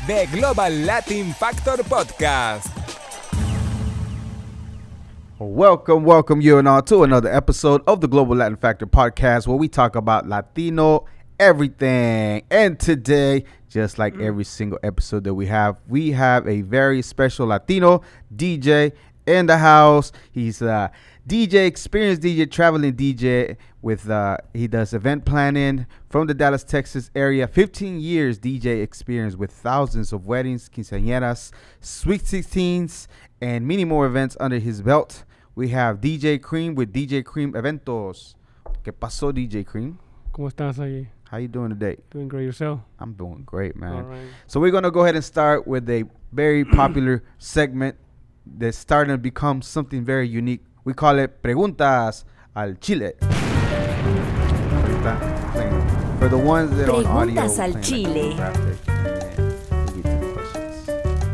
The Global Latin Factor Podcast. Welcome you and all to another episode of the Global Latin Factor Podcast, where we talk about Latino everything. And today, just like every single episode that we have a very special Latino DJ in the house. He's a DJ, experienced DJ, traveling DJ with he does event planning from the Dallas, Texas area. 15 years DJ experience with thousands of weddings, quinceañeras, sweet 16s, and many more events under his belt. We have DJ Kreme with DJ Kreme Eventos. ¿Qué pasó, DJ Kreme? ¿Cómo estás ahí? How you doing today? Doing great yourself? I'm doing great, man. All right. So we're going to go ahead and start with a very popular segment that's starting to become something very unique. We call it Preguntas al Chile. For the ones that are on audio. Preguntas al Chile.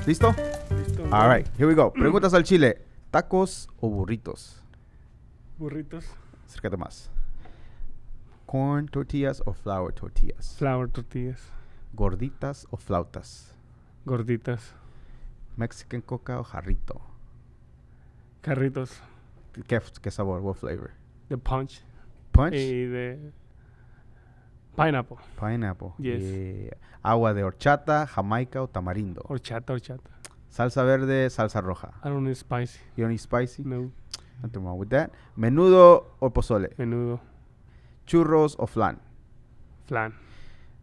¿Listo? Listo. All right, here we go. Preguntas al Chile. ¿Tacos o burritos? Burritos. Acércate más. Corn tortillas o flour tortillas? Flour tortillas. Gorditas o flautas? Gorditas. Mexican coca o jarrito? Carritos. ¿Qué sabor? What flavor? The punch. Punch? Y de pineapple. Pineapple. Yes. Yeah. Agua de horchata, jamaica o tamarindo? Horchata. Salsa verde, salsa roja? I don't need spicy. You don't eat spicy? No. Nothing wrong with that. Menudo o pozole? Menudo. Churros o flan? Flan.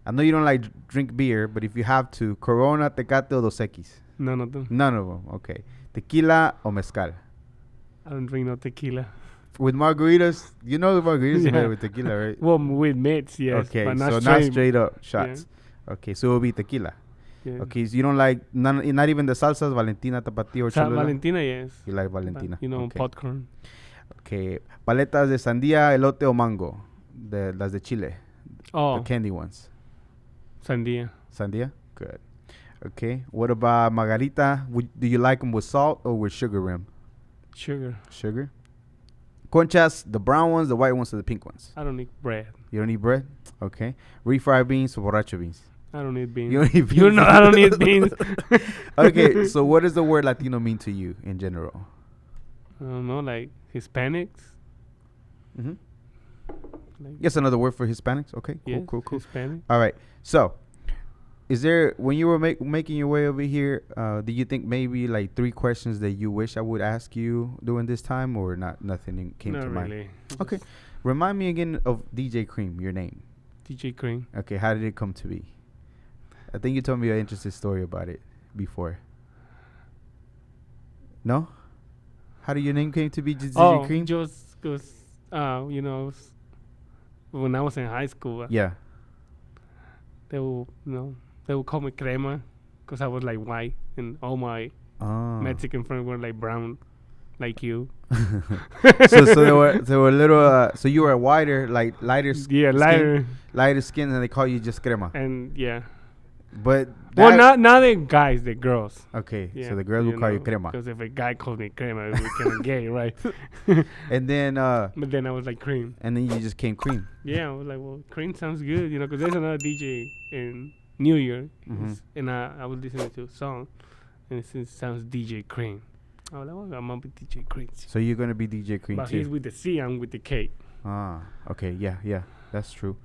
I know you don't like drink beer, but if you have to, Corona, Tecate o Dos Equis? No. None of them. Okay. Tequila o mezcal? I don't drink no tequila. With margaritas, you know the margaritas are Yeah. made with tequila, right? Well, with mix, yes. Okay, but not so straight. not straight up shots. Okay, so it will be tequila. Yeah. Okay, so you don't like not even the salsas, Valentina, Tapatio, or Cholula? Valentina, yes. You like Valentina. You know, Okay. popcorn. Okay, paletas de sandía, elote o mango? Las de Chile. Oh, The candy ones. sandía. Sandía? Good. Okay, what about margarita? Do you like them with salt or with sugar rim? Sugar. Sugar? Conchas, the brown ones, the white ones, or the pink ones? I don't need bread. You don't eat bread? Okay. Refried beans or borracho beans? I don't need beans. You don't eat beans? You know I don't need beans. Okay, so what does the word Latino mean to you in general? I don't know, like Hispanics. Mm-hmm. Like, Yes, another word for Hispanics. Okay, yes, cool. Hispanic. All right. So, is there, when you were making your way over here, do you think maybe like 3 questions that you wish I would ask you during this time, or nothing came to Not mind? really. Okay. Remind me again of DJ Kreme, your name. DJ Kreme. Okay, how did it come to be? I think you told me an interesting story about it before. No? How did your name came to be DJ Kreme? Just because, you know, when I was in high school, Yeah. they will call me Crema because I was like white and all my Oh. Mexican friends were like brown, like you. so they were little. So you were whiter, like lighter. Yeah, lighter skin, and they call you just crema. And yeah. But Well, not the guys, the girls. okay. Yeah, So the girls will call you crema, because if a guy calls me Crema, we're kind of gay, right? and then But then I was like Cream. and then you just came cream. Yeah, I was like, well, Cream sounds good, you know, because there's another DJ in New York, Mhm. and I was listening to a song, and it sounds DJ Cream. I was like, well, I'm gonna be DJ Cream. So you're gonna be DJ Cream But too. he's with the C, I'm with the K. Ah, okay, yeah, that's true.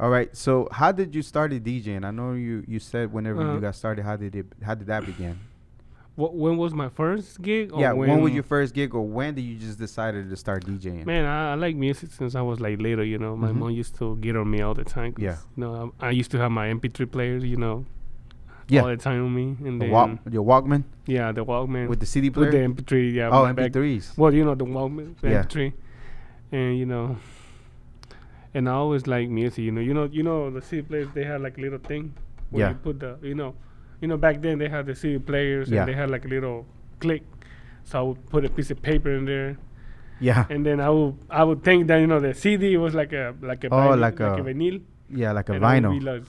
All right. So how did you start DJing? I know you said whenever you got started. How did that begin? When was my first gig? Or Yeah, when was your first gig, or when did you just decided to start DJing? Man, I like music since I was like little, you know. My Mhm. mom used to get on me all the time. Yeah. You know, I used to have my MP3 players, you know, Yeah. all the time on me. And then, Your Walkman yeah, the Walkman. with the CD With player. the MP3, yeah. Oh, back- MP3s. Well, you know, the Walkman, the Yeah. MP3. And, you know, and I always like music, you know, the CD players, they had like a little thing where Yeah. you put the, you know, back then they had the CD players Yeah. and they had like a little click. So I would put a piece of paper in there. Yeah. And then I would think that, you know, the CD was like a vinyl, like a vinyl. Yeah, like a and I would be vinyl. like,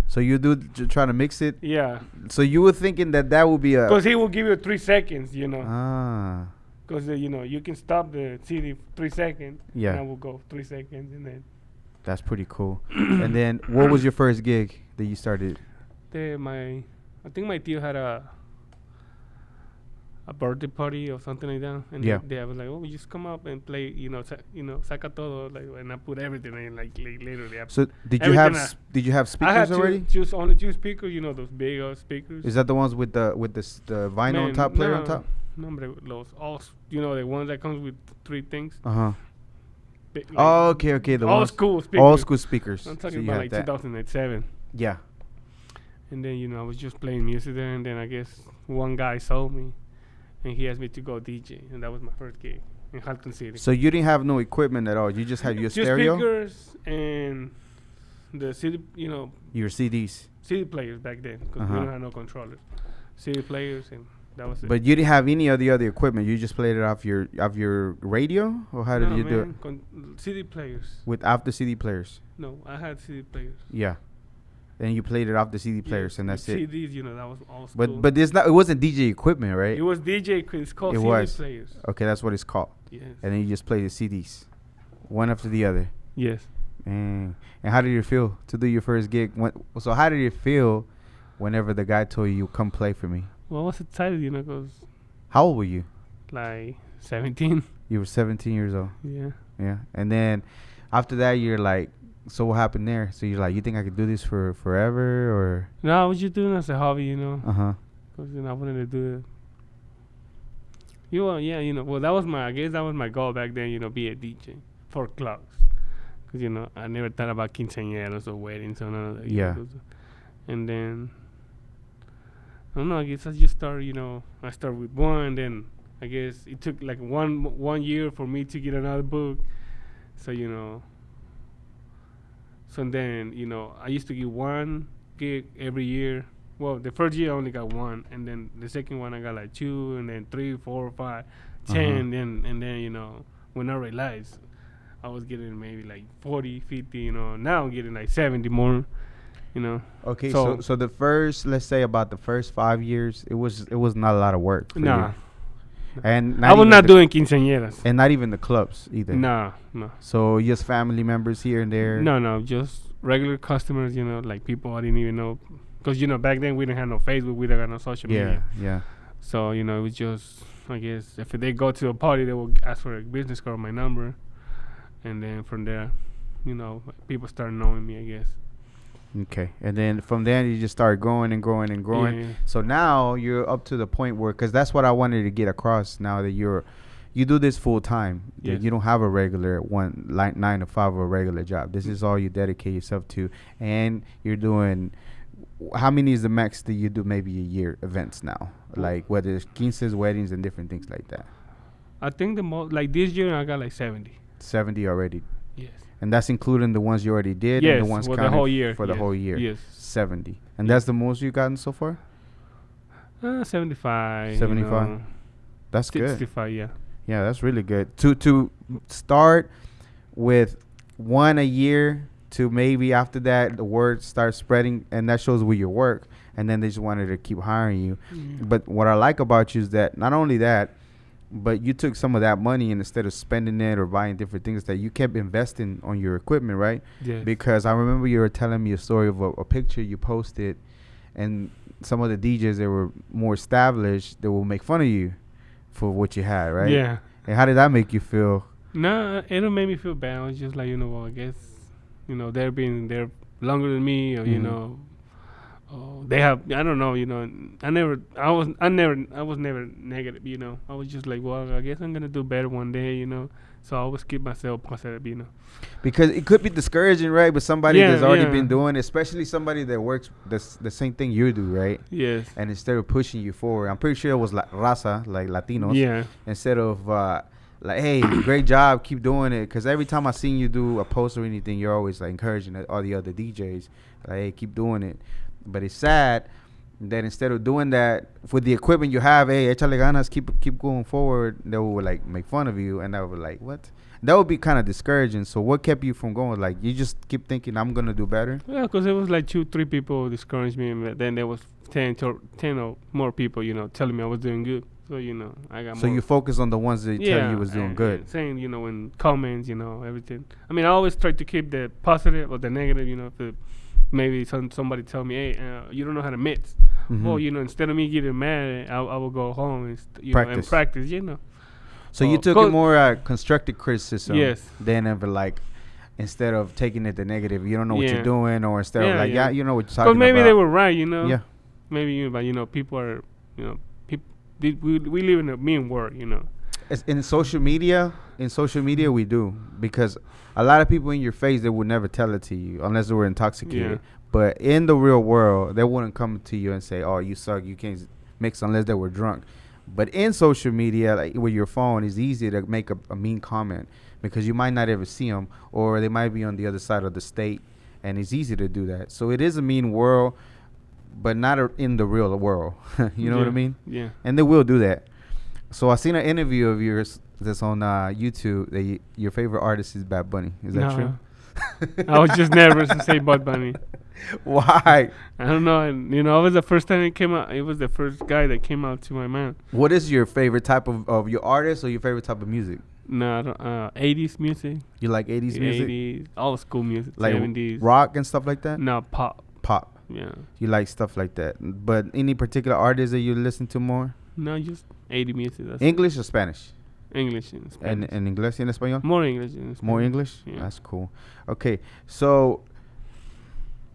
So you try to mix it. yeah. So you were thinking that would be a. Because he will give you 3 seconds, you know. Ah. Because, you know, you can stop the CD 3 seconds. Yeah. And I will go 3 seconds and then. That's pretty cool. And then what was your first gig that you started? My I think my tío had a birthday party or something like that, and they was like, "Oh, we just come up and play, saca todo," like, and I put everything in, like literally. So did you have speakers already? Only two speakers, those big speakers. Is that the ones with the vinyl on top, player on top? No, those all, the ones that comes with three things. Okay. The old school speakers. Old school speakers. I'm talking about like 2007. Yeah. And then I was just playing music there, and then I guess one guy saw me. And he asked me to go DJ, and that was my first gig in Halton City. So you didn't have no equipment at all. You just had your stereo, speakers, and the CD, your CDs, CD players back then, because we didn't have no controllers. CD players, and that was it. But you didn't have any of the other equipment. You just played it off your radio, or how did you do it? CD players. Without the CD players. No, I had CD players. Yeah. And you played it off the CD players, and that's it. CDs, that was all. But it wasn't DJ equipment, right? It was DJ equipment. It's called CD players. Okay, that's what it's called. Yes. And then you just play the CDs, one after the other. Yes. And how did it feel to do your first gig? So how did it feel whenever the guy told you come play for me? Well, I was excited, because. How old were you? Like 17. You were 17 years old. Yeah. Yeah. And then after that, you're like. So what happened there? So you're like, you think I could do this for forever, or? No, I was just doing it as a hobby, Because I wanted to do it. Well, that was my goal back then, be a DJ for clubs. Because, I never thought about quinceañeras or weddings or none of that. Yeah. And then, I don't know, I guess I just started, I started with one, then I guess it took like one year for me to get another book. So, So then, I used to get one gig every year. Well, the first year I only got one, and then the second one I got like 2, and then 3, 4, 5, 10, and then when I realized I was getting maybe like 40, 50, now I'm getting like 70 more, Okay, so the first, let's say about the first 5 years, it was not a lot of work for you. And I was not doing quinceañeras. And not even the clubs either. No. So just family members here and there? No, just regular customers, like people I didn't even know. Because, back then we didn't have no Facebook, we didn't have no social media. Yeah. So, it was just, I guess, if they go to a party, they will ask for a business card or my number. And then from there, people started knowing me, I guess. Okay, and then from there you just start growing and growing and growing. Yeah. So now you're up to the point where, because that's what I wanted to get across. Now that you do this full time, yes. You don't have a regular 9 to 5 or a regular job. This is all you dedicate yourself to, and you're doing. How many is the max that you do maybe a year events now? Like whether it's quinces, weddings, and different things like that. I think the most like this year I got like 70. 70 already. Yes. And that's including the ones you already did, yes, and the ones for the whole year. For the whole year. Yes. 70. And that's the most you've gotten so far? 75. 75. That's 65, good. 65, yeah. Yeah, that's really good. To start with one a year to maybe after that the word starts spreading, and that shows with your work, and then they just wanted to keep hiring you. But what I like about you is that not only that, but you took some of that money, and instead of spending it or buying different things, that you kept investing on your equipment, right? Yes. Because I remember you were telling me a story of a picture you posted, and some of the DJs that were more established, they will make fun of you for what you had, right? Yeah. And how did that make you feel? No, it don't make me feel bad. I was just like, well, I guess, they're being there longer than me, or they have. I don't know. I was never negative. I was just like, well, I guess I'm gonna do better one day. So I always keep myself positive. Because it could be discouraging, right? But somebody that's already been doing it, especially somebody that works the same thing you do, right? Yes. And instead of pushing you forward, I'm pretty sure it was like raza, like Latinos. Yeah. Instead of like, hey, great job, keep doing it. Because every time I seen you do a post or anything, you're always like encouraging all the other DJs, like, hey, keep doing it. But it's sad that instead of doing that with the equipment you have, hey, échale ganas, keep going forward, they would like make fun of you, and I would like, what? That would be kind of discouraging. So what kept you from going? Like, you just keep thinking, I'm gonna do better? Yeah, because it was like 2-3 people discouraged me, and then there was 10 or more people, telling me I was doing good. So I got. So more. You focus on the ones that tell you was doing good. Saying in comments, everything. I mean, I always try to keep the positive or the negative. If maybe somebody tell me, hey, you don't know how to mix. Mhm. Well, instead of me getting mad, I will go home and and Practice. practice. So you took it more constructive criticism. Yes. Than ever like, instead of taking it the negative, you don't know what Yeah. you're doing, or instead of like, Yeah. you know what you're talking Because maybe about. they were right, Yeah. Maybe, but people are, people. We live in a mean world, In social media, we do, because a lot of people in your face, they would never tell it to you unless they were intoxicated. Yeah. But in the real world, they wouldn't come to you and say, "Oh, you suck, you can't mix," unless they were drunk. But in social media, like with your phone, it's easy to make a mean comment because you might not ever see them, or they might be on the other side of the state, and it's easy to do that. So it is a mean world, but not in the real world. You know what I mean? Yeah. And they will do that. So I seen an interview of yours that's on YouTube. That your favorite artist is Bad Bunny. Is that true? I was just nervous to say Bad Bunny. Why? I don't know. And, it was the first time it came out. It was the first guy that came out to my mind. What is your favorite type of your artist, or your favorite type of music? No, I don't, 80s music. You like 80s music? 80s, old school music. Like 70s. rock and stuff like that? No, pop. Pop. Yeah. You like stuff like that. But any particular artist that you listen to more? No, just 80 music. That's English or Spanish? English and Spanish. And English and Español? More English and Spanish. More English? Yeah. That's cool. Okay, so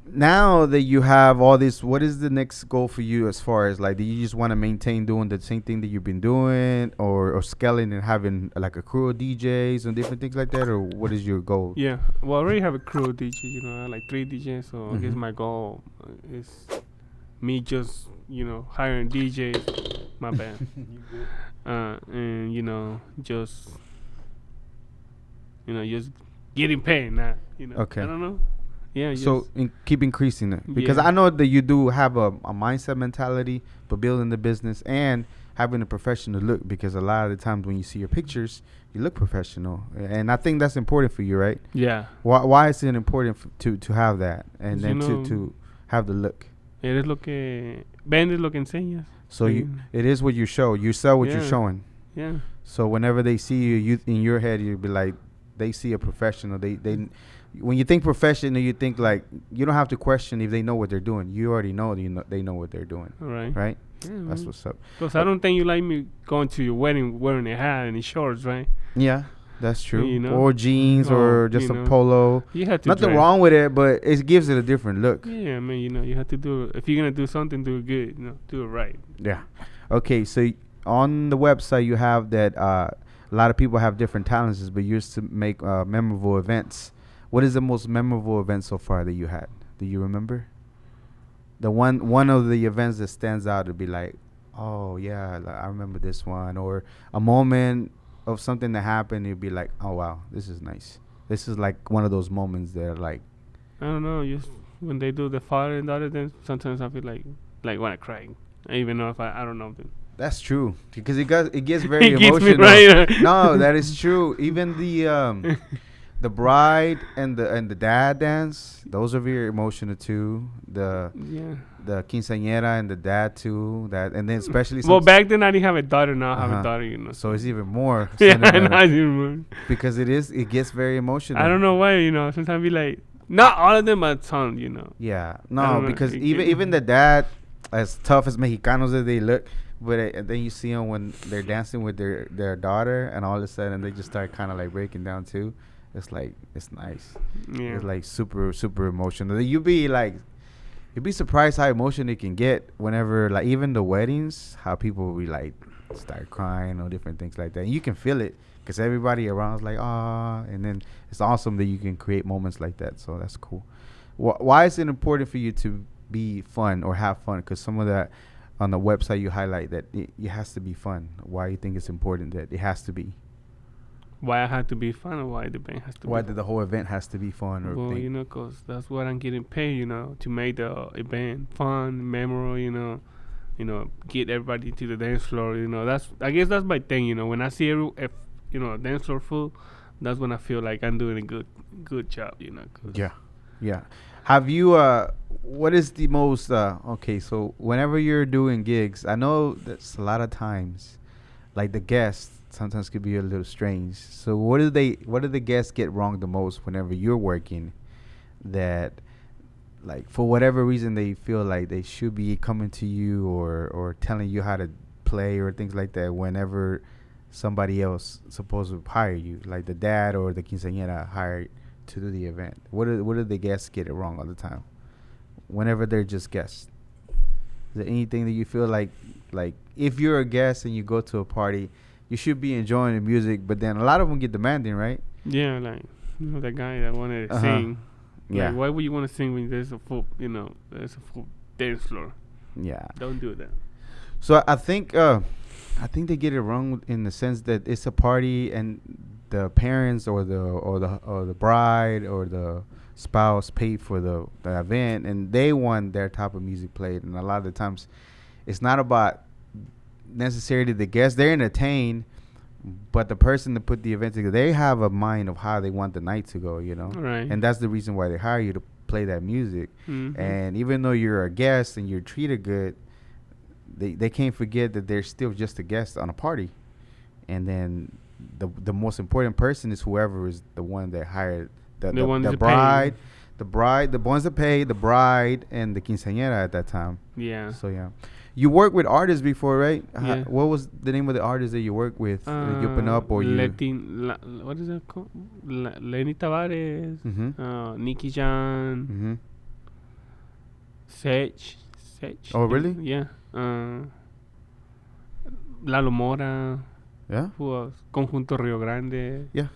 now that you have all this, what is the next goal for you as far as like, do you just want to maintain doing the same thing that you've been doing, or scaling and having like a crew of DJs and different things like that, or what is your goal? Yeah. Well, I already have a crew of DJs, I have like 3 DJs, so I guess Mhm. my goal is me just, hiring DJs. My bad. And, just, just getting paid, not, Okay. I don't know. Yeah. So keep increasing it, because Yeah. I know that you do have a mindset mentality, but building the business and having a professional look, because a lot of the times when you see your pictures, you look professional, and I think that's important for you, right? Yeah. Why is it important to have that, and then You to have the look? Eres lo que vendes, lo que enseñas. So it is what you show. You sell what you're Yeah. showing. Yeah. So whenever they see you in your head, you'll be like, they see a professional. They when you think professional, you think like, you don't have to question if they know what they're doing. You already know they know what they're doing. All right. Right? Yeah, That's man. what's up. Because I don't think you like me going to your wedding wearing a hat and shorts, right? Yeah, that's true. You know? Or jeans, or just a polo. You have to. Nothing dress. wrong with it, but it gives it a different look. Yeah, man. You have to do it. If you're gonna do something, do it good. Do it right. Yeah. Okay, so on the website you have that a lot of people have different talents, but you used to make memorable events. What is the most memorable event so far that you had? Do you remember? The one of the events that stands out to be like, oh yeah, like, I remember this one, or a moment of something that happened. You'd be like, oh wow, this is nice. This is like one of those moments that are like, I don't know. Just when they do the father and daughter, then sometimes I feel like want to cry. Even though if I don't know. that's true, because it gets very It gets me emotional. right. No, that is true. Even the bride and the dad dance, those are very emotional too. The quinceañera and the dad too. That, and then especially Well, back then I didn't have a daughter. Now I have Uh-huh. a daughter. so it's even more Yeah, sentimental, I know. because it gets very emotional. I don't know why. Sometimes I be like, not all of them, but some. Yeah, I no, don't know. because It even the dad, as tough as Mexicanos as they look, but and then you see them when they're dancing with their daughter, and all of a sudden they just start kind of like breaking down too. It's like, it's nice. Yeah. It's like super emotional. You'd be surprised how emotional it can get whenever, like, even the weddings, how people will be like start crying or different things like that. And you can feel it because everybody around is like, ah, and then it's awesome that you can create moments like that. So that's cool. Why is it important for you to be fun or have fun? Because some of that on the website you highlight that it has to be fun. Why you think it's important that it has to be? Why I had to be fun, or why the band has to Why be did the whole event has to be fun? Or Well, because that's what I'm getting paid, to make the event fun, memorable, get everybody to the dance floor, I guess that's my thing, when I see a dance floor full, that's when I feel like I'm doing a good job, 'cause Yeah. Have you, what is the most, okay, so whenever you're doing gigs, I know that's a lot of times, like the guests sometimes could be a little strange. So what do the guests get wrong the most whenever you're working, that like for whatever reason they feel like they should be coming to you or telling you how to play or things like that whenever somebody else supposed to hire you, like the dad or the quinceañera hired to do the event? What do the guests get it wrong all the time whenever they're just guests? Is there anything that you feel like if you're a guest and you go to a party, you should be enjoying the music, but then a lot of them get demanding, right? Yeah, like that guy that wanted to sing. Yeah. Like, why would you want to sing when there's a full dance floor? Yeah. Don't do that. So I think they get it wrong in the sense that it's a party and the parents or the bride or the spouse paid for the event and they want their type of music played, and a lot of the times it's not about necessarily the guests. They're entertained, but the person that put the event together, they have a mind of how they want the night to go, Right. And that's the reason why they hire you to play that music. Mm-hmm. And even though you're a guest and you're treated good, they can't forget that they're still just a guest on a party. And then the most important person is whoever is the one that hired the bride, the ones that pay, the bride, and the quinceañera at that time. Yeah. So yeah, you worked with artists before, right? Yeah. What was the name of the artist that you worked with? That you open up or you? What is that called? Lenny Tavares, Mm-hmm. Nicky Jan, Sech. Oh, really? Yeah. Lalo Mora. Yeah. Who else? Conjunto Rio Grande. Yeah.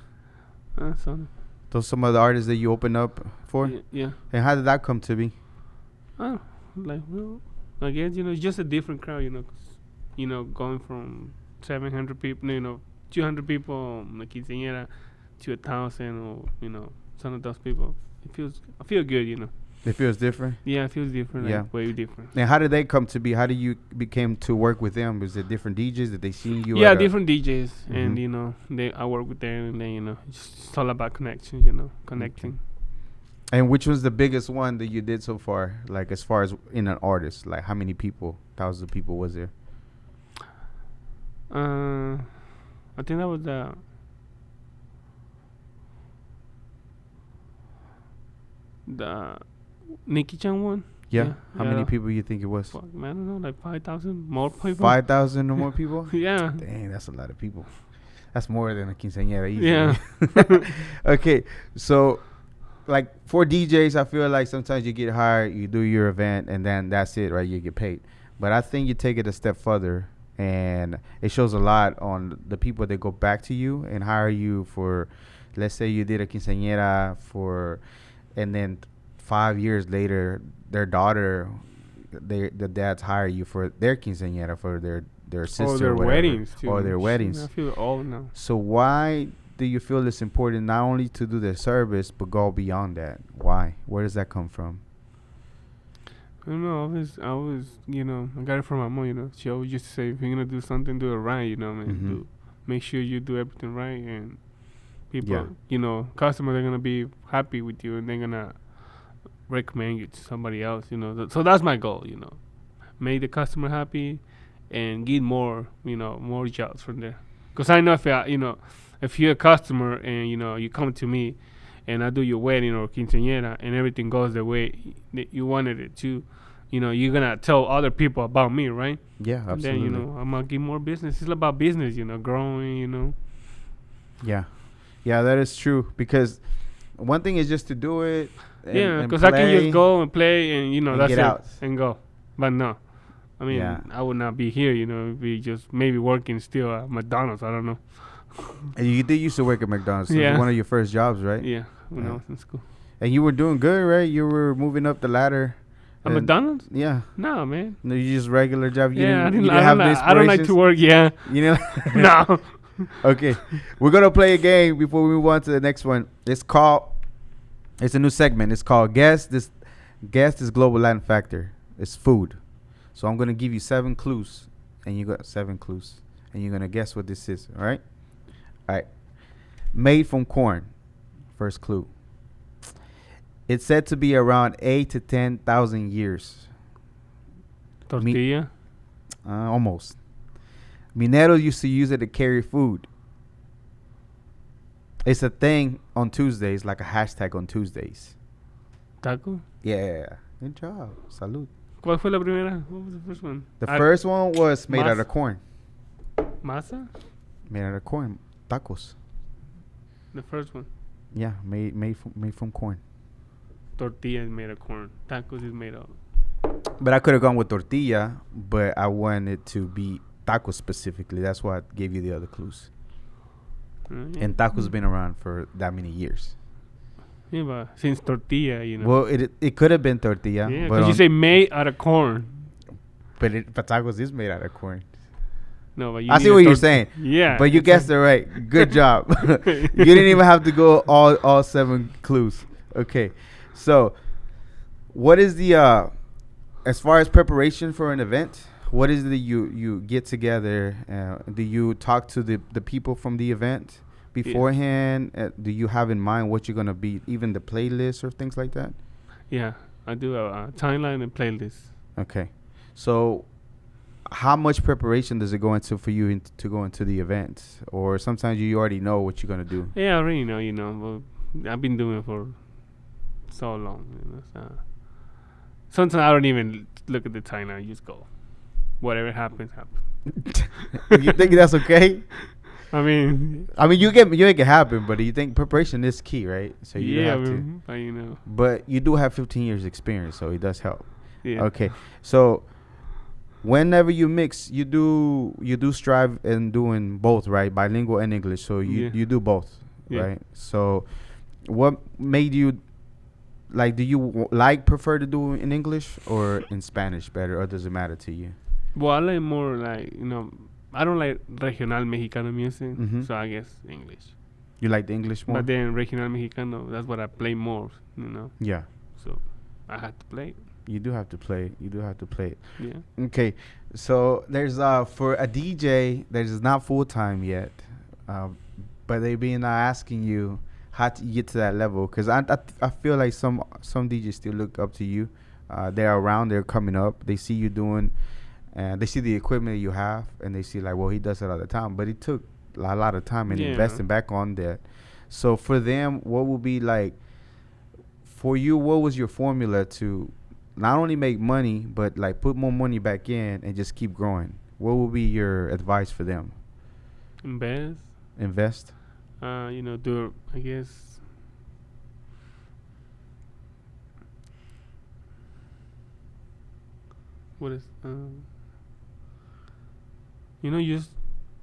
So Some of the artists that you opened up for. Yeah. And how did that come to be? Oh, like, well, I guess, it's just a different crowd, 'cause, going from 700 people, 200 people, like quinceañera, to 1,000 or, some of those people. I feel good, It feels different. Yeah, it feels different. Yeah. Like, way different. And how did they come to be? How did you became to work with them? Was it different DJs? Did they see you? Yeah, different DJs. Mhm. And, I work with them, and then, it's all about connections, connecting. Okay. And which was the biggest one that you did so far? Like as far as in an artist, like how many people, thousands of people was there? I think that was the Nicky Chan one. Yeah. How many people you think it was? Fuck, man, I don't know, like 5,000 more people. 5,000 or more people? Yeah. Dang, that's a lot of people. That's more than a quinceañera easily. Yeah. Okay, so like for DJs, I feel like sometimes you get hired, you do your event, and then that's it, right? You get paid. But I think you take it a step further, and it shows a lot on the people that go back to you and hire you for, let's say you did a quinceañera and then 5 years later, their daughter, the dads hire you for their quinceañera for their sister Or their or whatever, weddings, too. or their weddings. I feel old now. So why do you feel it's important not only to do the service but go beyond that? Why? Where does that come from? I don't know. I was, I got it from my mom. She always used to say, if you're gonna do something, do it right. Man. Make sure you do everything right, and people, customers are gonna be happy with you, and they're gonna recommend you to somebody else. So that's my goal. Make the customer happy, and get more, more jobs from there. Because I know if you're a customer and you come to me, and I do your wedding or quinceañera, and everything goes the way that you wanted it to, you're gonna tell other people about me, right? Yeah, absolutely. And then I'm gonna get more business. It's about business, growing, Yeah, that is true. Because one thing is just to do it. Because I can just go and play, and that's get it, out. and go. But no, I mean, I would not be here, be just maybe working still at McDonald's. I don't know. And you did used to work at McDonald's. So it was one of your first jobs, right? Yeah, when I was in school. And you were doing good, right? You were moving up the ladder. At McDonald's? Yeah. No, man. No, you just regular job. You I didn't have the I don't like to work. Yeah. No. Okay, we're gonna play a game before we move on to the next one. It's a new segment. It's called Guess This Global Latin Factor. It's food. So I'm gonna give you 7 clues, and you got 7 clues, and you're gonna guess what this is. All right. Made from corn. First clue. It's said to be around 8 to 10,000 years. Tortilla. Almost. Mineros used to use it to carry food. It's a thing on Tuesdays, like a hashtag on Tuesdays. Taco. Yeah. Good job. Salud. ¿Cuál fue la primera? What was the first one? The first one was made out Mas- of corn. Masa? Made out of corn. Tacos. The first one. Yeah, made from corn. Tortilla is made of corn. Tacos is made of. But I could have gone with tortilla, but I wanted to be tacos specifically. That's why I gave you the other clues. Yeah. And tacos been around for that many years. Yeah, but since tortilla, you know. Well, it could have been tortilla. Yeah, but because you say made out of corn. but tacos is made out of corn. No, but you I need see a what you're saying. Yeah. But you guessed it right. Good job. You didn't even have to go all 7 clues. Okay. So, what is the as far as preparation for an event? What is the you get together? Do you talk to the people from the event beforehand? Do you have in mind what you're gonna be, even the playlist or things like that? Yeah, I do a timeline and playlist. Okay. So, how much preparation does it go into for you to go into the event? Or sometimes you already know what you're going to do? Yeah, I already know, you know. But I've been doing it for so long. You know, so sometimes I don't even look at the timeline. I just go. Whatever happens, happens. You think that's okay? I mean, you make it happen, but you think preparation is key, right? So you have to. But you know. But you do have 15 years experience, so it does help. Yeah. Okay. So whenever you mix, you do strive in doing both, right? Bilingual and English. So you do both, right? So what made you do you prefer to do in English or in Spanish better, or does it matter to you? Well, I like more you know, I don't like regional Mexicano music, so I guess English. You like the English more? But then regional Mexicano, that's what I play more, you know. Yeah. So I had to play it. You do have to play. It. Yeah. Okay. So there's for a DJ that is not full time yet, but they been asking you how to get to that level, because I feel like some DJs still look up to you. They're around. They're coming up. They see you doing, and they see the equipment you have, and they see like, well, he does it all the time. But it took a lot of time and investing back on that. So for them, what would be like for you? What was your formula to not only make money, but like put more money back in and just keep growing? What would be your advice for them? Invest. You know, do, I guess, what is, you know,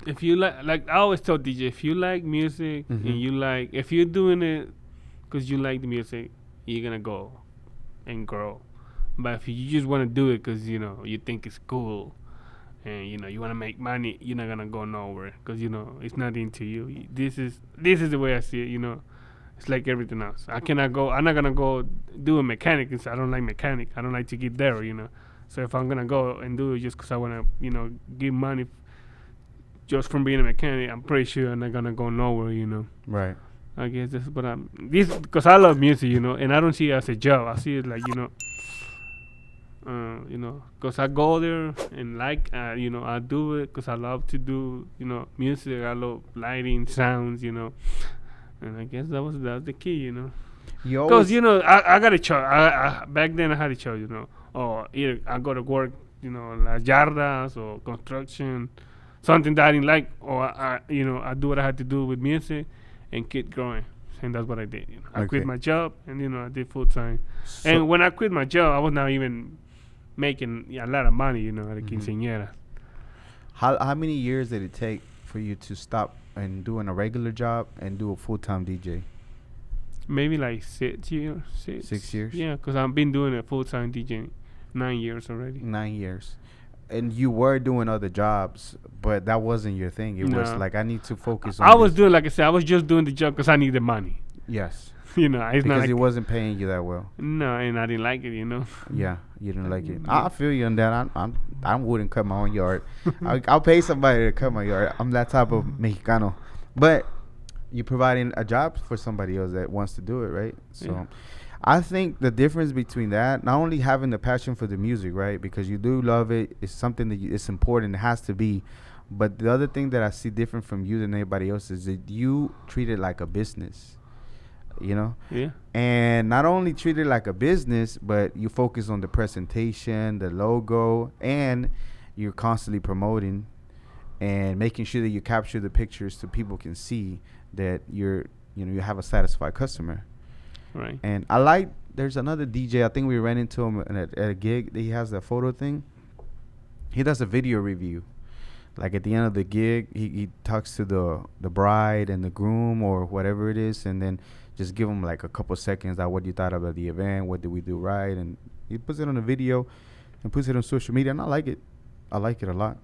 if you like I always tell DJ, if you like music and if you're doing it because you like the music, you're gonna go and grow. But if you just want to do it because, you know, you think it's cool and, you know, you want to make money, you're not going to go nowhere because, you know, it's not into you. This is the way I see it, you know. It's like everything else. I'm not going to go do a mechanic because I don't like mechanic. I don't like to get there, you know. So if I'm going to go and do it just because I want to, you know, give money just from being a mechanic, I'm pretty sure I'm not going to go nowhere, you know. Right. I guess that's what because I love music, you know, and I don't see it as a job. I see it like, you know, because I go there and you know, I do it because I love to do, you know, music. I love lighting, sounds, you know, and I guess that was the key, you know. Because, you know, I got a choice. Back then I had a choice, you know. Or either I go to work, you know, las yardas or construction, something that I didn't like, or I do what I had to do with music and keep growing. And that's what I did. You know. I quit my job and, you know, I did full time. So and when I quit my job, I was not even making a lot of money, you know, at a quinceañera. How many years did it take for you to stop and doing a regular job and do a full-time DJ? Maybe like 6 years. 6 years? Yeah, because I've been doing a full-time DJ 9 years already. 9 years. And you were doing other jobs, but that wasn't your thing. It was like, I need to focus on I was doing, like I said, I was just doing the job because I needed moning. Yes. You know, it's not because like it wasn't paying you that well. No, and I didn't like it, you know. Yeah, you didn't like it. I feel you on that. I wouldn't cut my own yard. I'll pay somebody to cut my yard. I'm that type of Mexicano. But you're providing a job for somebody else that wants to do it, right? So I think the difference between that, not only having the passion for the music, right, because you do love it, it's something that it's important, it has to be. But the other thing that I see different from you than anybody else is that you treat it like a business. you know. Yeah. And not only treat it like a business, but you focus on the presentation, the logo, and you're constantly promoting and making sure that you capture the pictures so people can see that you have a satisfied customer. Right. And there's another DJ, I think we ran into him at a gig, that he has a photo thing. He does a video review. Like at the end of the gig, he talks to the bride and the groom or whatever it is, and then just give them like a couple seconds on what you thought about the event, what did we do right, and he puts it on a video and puts it on social media, and I like it. I like it a lot.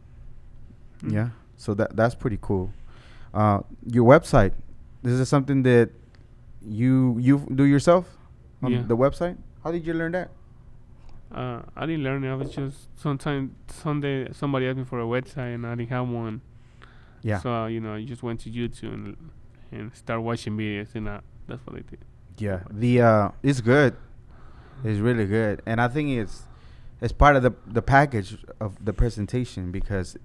Mm. Yeah, so that's pretty cool. Your website, this is something that you do yourself on the website? How did you learn that? I didn't learn it. I was just someday somebody asked me for a website and I didn't have one. Yeah. So I just went to YouTube and start watching videos, and that's what I did. Yeah. It's good. It's really good, and I think it's part of the package of the presentation, because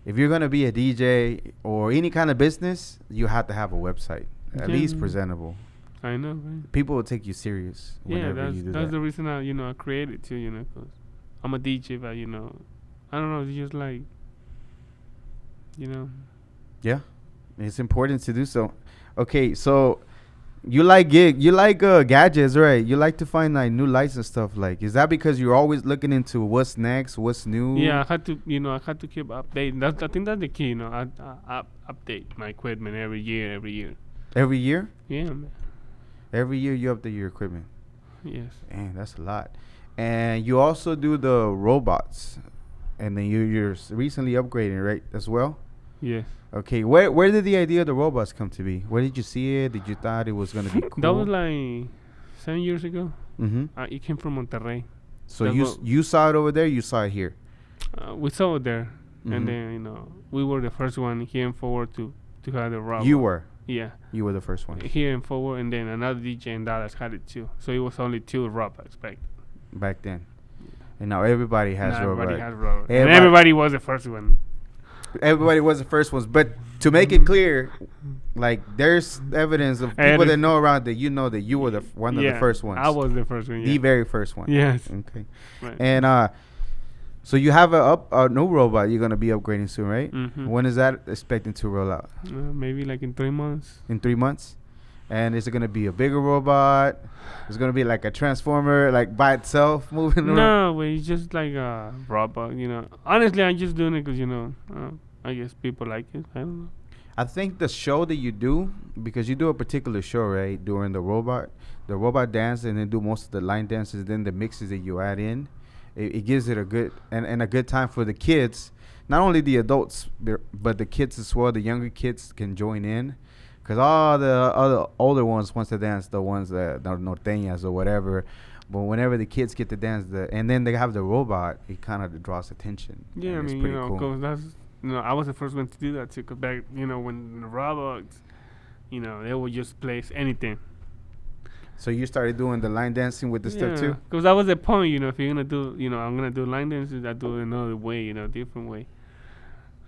if you're gonna be a DJ or any kind of business, you have to have a website, at least presentable. I know, right? People will take you serious whenever you do that. That's the reason I created too, because I'm a DJ, but I don't know, it's just like, Yeah, it's important to do so. Okay, so you like gadgets, right? You like to find like new lights and stuff. Like, is that because you're always looking into what's next, what's new? Yeah, I had to keep updating. I think that's the key. I update my equipment every year. Every year? Yeah, man. Every year you update your equipment. Yes. Man, that's a lot. And you also do the robots, and then you're recently upgrading, right, as well? Yes. Okay, where did the idea of the robots come to be? Where did you see it? Did you thought it was going to be cool? That was like 7 years ago. Mm-hmm. It came from Monterrey. So you saw it over there, you saw it here? We saw it there. Mm-hmm. And then, we were the first one here in Forward to have the robot. You were? Yeah. You were the first one. Here in Forward, and then another DJ in Dallas had it too. So it was only 2 robots back then. And now everybody has robots. Everybody has robots. And everybody was the first one. Everybody was the first ones. But to make it clear, like, there's evidence of people that know around that you know that you were one of the first ones. I was the first one, yeah. The very first one. Yes. Okay. Right. And so you have a new robot you're going to be upgrading soon, right? Mm-hmm. When is that expecting to roll out? Maybe like in 3 months. In 3 months? And is it going to be a bigger robot? Is it going to be like a transformer, like by itself moving around? No, it's just like a robot, Honestly, I'm just doing it because, I guess people like it. I don't know. I think the show that you do, because you do a particular show, right, during the robot dance, and then do most of the line dances, then the mixes that you add in, it gives it a good and a good time for the kids. Not only the adults, but the kids as well. The younger kids can join in, because all the other older ones wants to dance, the ones that are norteñas or whatever. But whenever the kids get to dance, and then they have the robot, it kind of draws attention. Yeah, I mean, cool. Cause that's I was the first one to do that too. Cause back, when the robots, they would just place anything. So you started doing the line dancing with the stuff too? Because that was the point, if you're gonna do, I'm gonna do line dances, I do it another way, different way.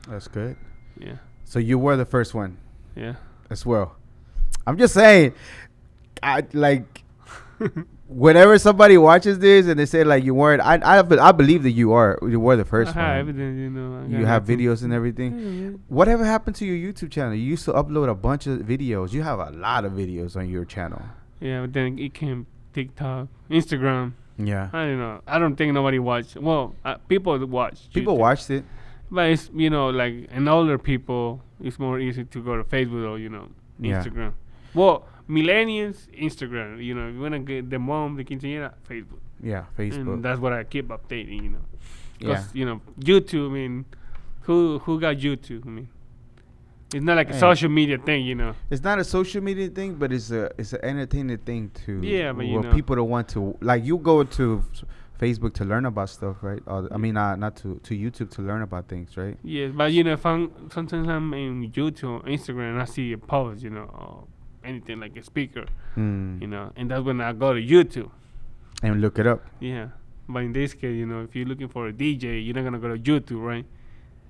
That's good. Yeah. So you were the first one. Yeah. As well. I'm just saying, I like whenever somebody watches this and they say like you weren't, I believe that you were the first one. Evidence, you have videos and everything. Yeah. Whatever happened to your YouTube channel? You used to upload a bunch of videos. You have a lot of videos on your channel. Yeah, but then it came TikTok, Instagram. Yeah. I don't know. I don't think nobody watched. Well, people watched. People YouTube. watched it. But it's, like, and older people, it's more easy to go to Facebook or, Instagram. Yeah. Well, millennials, Instagram. If you want to get the mom, the quinceañera, Facebook. Yeah, Facebook. And that's what I keep updating, Because, YouTube, I mean, who got YouTube? I mean, it's not like a social media thing, It's not a social media thing, but it's an entertaining thing to. Yeah, but people don't want to, like, you go to Facebook to learn about stuff, right? I mean, not to YouTube to learn about things, right? Yes, but if sometimes I'm in YouTube, Instagram, and I see a post, or anything like a speaker, and that's when I go to YouTube and look it up. Yeah, but in this case, if you're looking for a DJ, you're not gonna go to YouTube, right?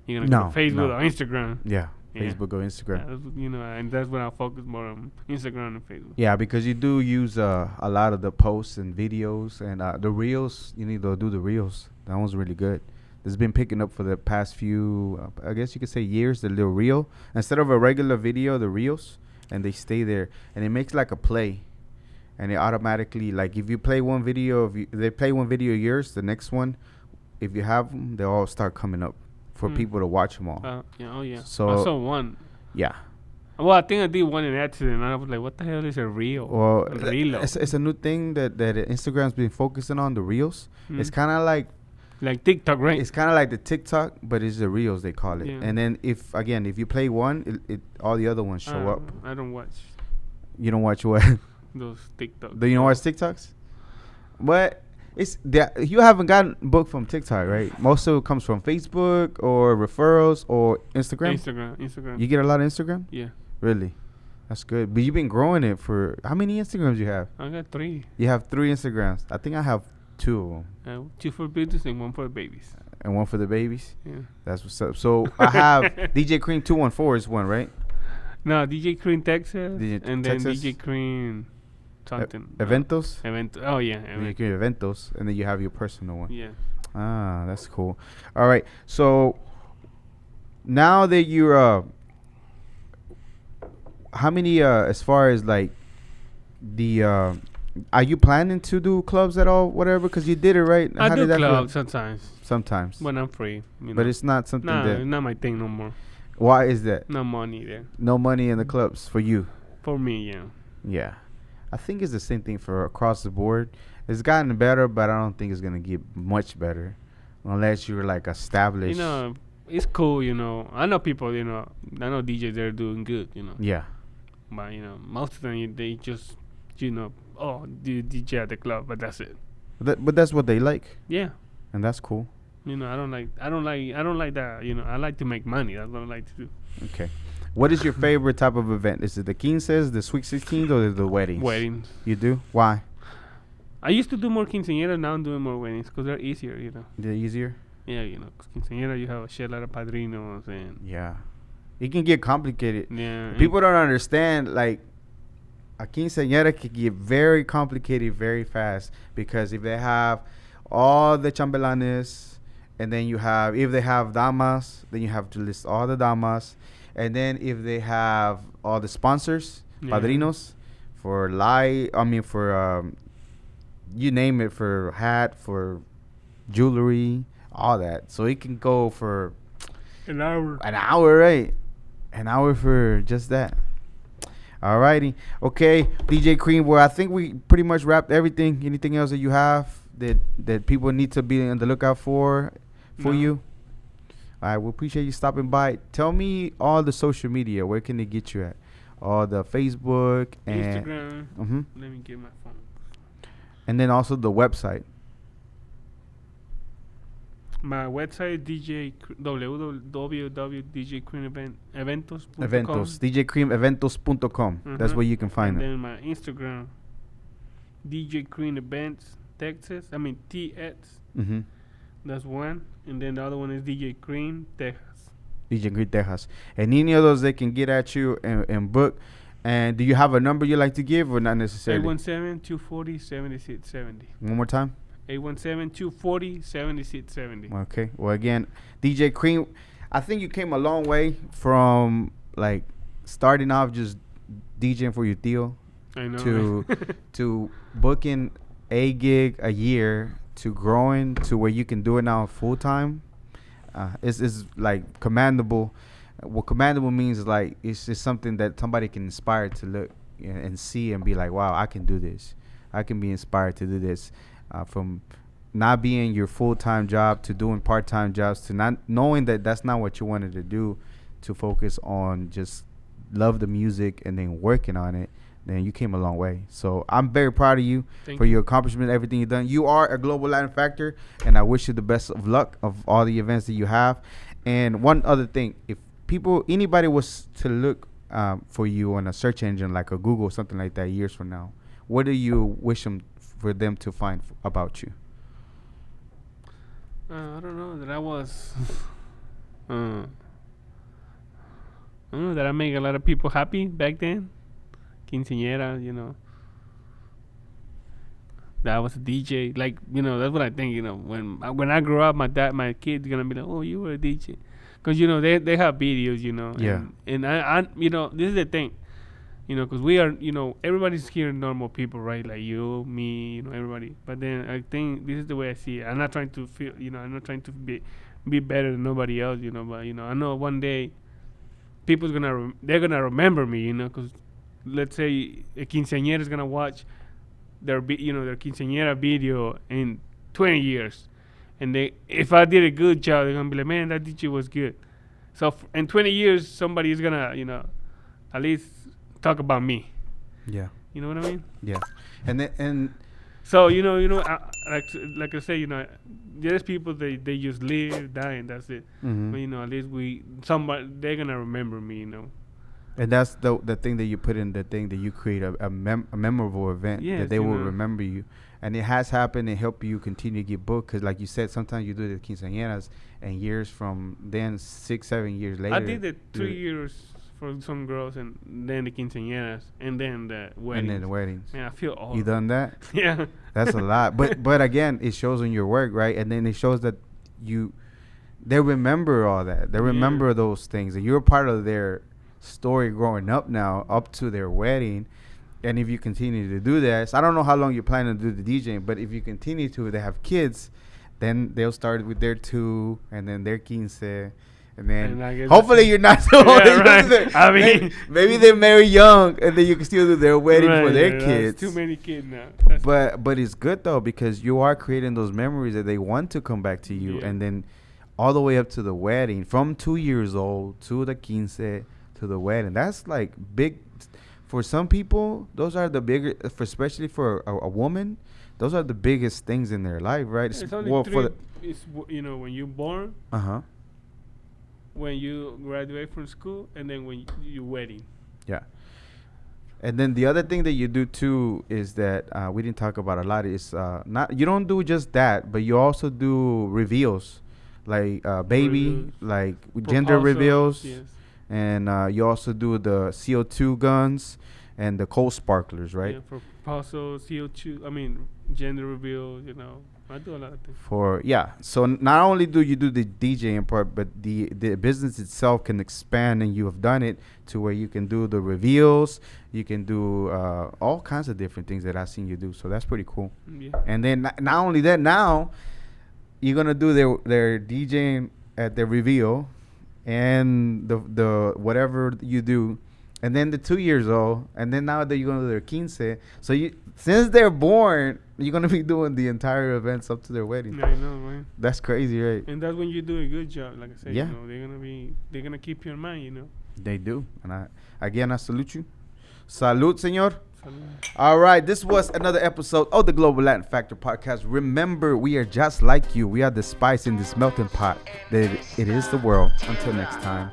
You're gonna go to Facebook or Instagram. Yeah. Facebook or Instagram. And that's when I focus more on Instagram and Facebook. Yeah, because you do use a lot of the posts and videos and the reels. You need to do the reels. That one's really good. It's been picking up for the past few, I guess you could say years, the little reel. Instead of a regular video, the reels, and they stay there. And it makes like a play. And it automatically, like if you play one video, they play one video of yours, the next one, if you have them, they all start coming up for people to watch them all. Yeah. So I saw one. Yeah. Well, I think I did one in accident. And I was like, what the hell is a reel? Well, Reel. it's a new thing that Instagram's been focusing on, the reels. It's kind of like TikTok, right? It's kind of like the TikTok, but it's the reels, they call it. Yeah. And then if you play one, it all the other ones show up. I don't watch You don't watch what? those TikToks. Do you know what's TikToks? But you haven't gotten booked from TikTok, right? Most of it comes from Facebook or referrals or Instagram. Instagram. You get a lot of Instagram? Yeah. Really? That's good. But you've been growing it for how many Instagrams you have? I got 3. You have 3 Instagrams. I think I have 2 of them. 2 for business and 1 for babies. And 1 for the babies? Yeah. That's what's up. So I have DJ Kreme 214 is one, right? No, DJ Kreme Texas. Texas? And then DJ Kreme something. Eventos? Oh, yeah. DJ Kreme Eventos. And then you have your personal one. Yeah. Ah, that's cool. All right. So now that you're how many as far as like the are you planning to do clubs at all, whatever? Because you did it, right? I do clubs sometimes when I'm free. But it's not something it's not my thing no more. Why is that? No money there. No money in the clubs for you? For me, yeah. Yeah. I think it's the same thing for across the board. It's gotten better, but I don't think it's going to get much better unless you're like established. It's cool, I know people, I know DJs, they're doing good, Yeah. But, most of them, they just, do DJ at the club, but that's it. But that's what they like. Yeah. And that's cool. I don't like that, I like to make money. That's what I like to do. Okay. What is your favorite type of event? Is it the quinces, the sweet 16s, or the weddings? Weddings. You do? Why? I used to do more quinceañeras. Now I'm doing more weddings because they're easier, They're easier? Yeah, because quinceañera, you have a shit lot of padrinos. And yeah. It can get complicated. Yeah. People don't understand, like, a quinceañera can get very complicated very fast because if they have all the chambelanes, and then if they have damas, then you have to list all the damas. And then if they have all the sponsors, padrinos, for you name it, for hat, for jewelry, all that. So it can go for an hour. An hour, right? An hour for just that. Alrighty. Okay, DJ Kreme, well, I think we pretty much wrapped everything. Anything else that you have that people need to be on the lookout for you? All right, we appreciate you stopping by. Tell me all the social media. Where can they get you at? All the Facebook and Instagram. Let me get my phone. And then also the website. My website www.djkremeeventos.com. Eventos. DJKremeeventos.com. That's where you can find it. it. And then my Instagram, DJ Kreme Events Texas. I mean TX. That's one. And then the other one is DJ Kreme Texas. DJ Kreme Texas. And any of those they can get at you and book. And do you have a number you like to give or not necessarily? 817-240-7670. One more time. 817-240-7670. Okay. Well, again, DJ Kreme, I think you came a long way from like starting off just DJing for your tío. I know. To booking a gig a year to growing to where you can do it now full time. It's like commendable. What commendable means is like it's just something that somebody can inspire to look and see and be like, wow, I can do this. I can be inspired to do this. From not being your full-time job to doing part-time jobs to not knowing that that's not what you wanted to do, to focus on just love the music and then working on it, then you came a long way. So I'm very proud of you for your accomplishment, everything you've done. You are a global Latin factor, and I wish you the best of luck of all the events that you have. And one other thing, if anybody was to look for you on a search engine like a Google, something like that, years from now, what do you wish for them to find about you? I don't know, that I was don't know, that I make a lot of people happy back then. Quinceañera, you know. That I was a DJ. Like, you know, that's what I think, you know. When I grow up, my kid's going to be like, oh, you were a DJ. Because, you know, they have videos, you know. Yeah. And I, you know, this is the thing. You know, because we are, you know, everybody's here normal people, right? Like you, me, you know, everybody. But then I think this is the way I see it. I'm not trying to feel, you know, I'm not trying to be better than nobody else, you know. But, you know, I know one day people's they're going to remember me, you know, because let's say a quinceañera is going to watch their quinceañera video in 20 years. And if I did a good job, they're going to be like, man, that DJ was good. So in 20 years, somebody is going to, you know, at least talk about me. Yeah. You know what I mean? Yeah. And so, you know, like I say, you know, there's people they just live, die, and that's it. mm-hmm. But, you know, at least they're going to remember me, you know. And that's the thing that you put in, the thing that you create a memorable event that they will remember you. And it has happened and help you continue to get booked. Because like you said, sometimes you do the quinceañeras and years from then 6-7 years later. I did it 3 years for some girls, and then the quinceañeras, and then the weddings. And then the weddings. Man, I feel old. You done that? Yeah. That's a lot. But again, it shows in your work, right? And then it shows that they remember all that. They remember those things. And you're part of their story growing up now, up to their wedding. And if you continue to do that, so I don't know how long you're planning to do the DJing, but if you continue to, they have kids, then they'll start with their 2, and then their 15, and then hopefully you're not so old. Right. I mean, maybe they're very young, and then you can still do their wedding for their kids. Too many kids now. But it's good though, because you are creating those memories that they want to come back to you, and then all the way up to the wedding, from 2 years old to the 15 to the wedding. That's like big. For some people, those are the bigger, especially for a woman, those are the biggest things in their life, right? It's only it's, you know, when you're born, when you graduate from school, and then when you're wedding. Yeah. And then the other thing that you do too is that we didn't talk about a lot is you don't do just that, but you also do reveals, like baby, like gender reveals. Yes. And you also do the CO2 guns and the coal sparklers, right? Yeah, for proposal, CO2, gender reveal, you know. I do a lot of things. So not only do you do the DJing part, but the business itself can expand, and you have done it to where you can do the reveals, you can do all kinds of different things that I've seen you do. So that's pretty cool. Yeah. And then not only that, now you're going to do their DJing at the reveal, and the whatever you do, and then the 2 years old, and then now that you're going to do their 15. So since they're born, you're going to be doing the entire events up to their wedding. Yeah, I know, man. That's crazy, right? And that's when you do a good job, like I said. Yeah. You know, they're gonna keep you in mind, you know. They do. And I salute you. Salud, señor. All right, this was another episode of the Global Latin Factor Podcast. Remember, we are just like you. We are the spice in this melting pot that it is the world. Until next time.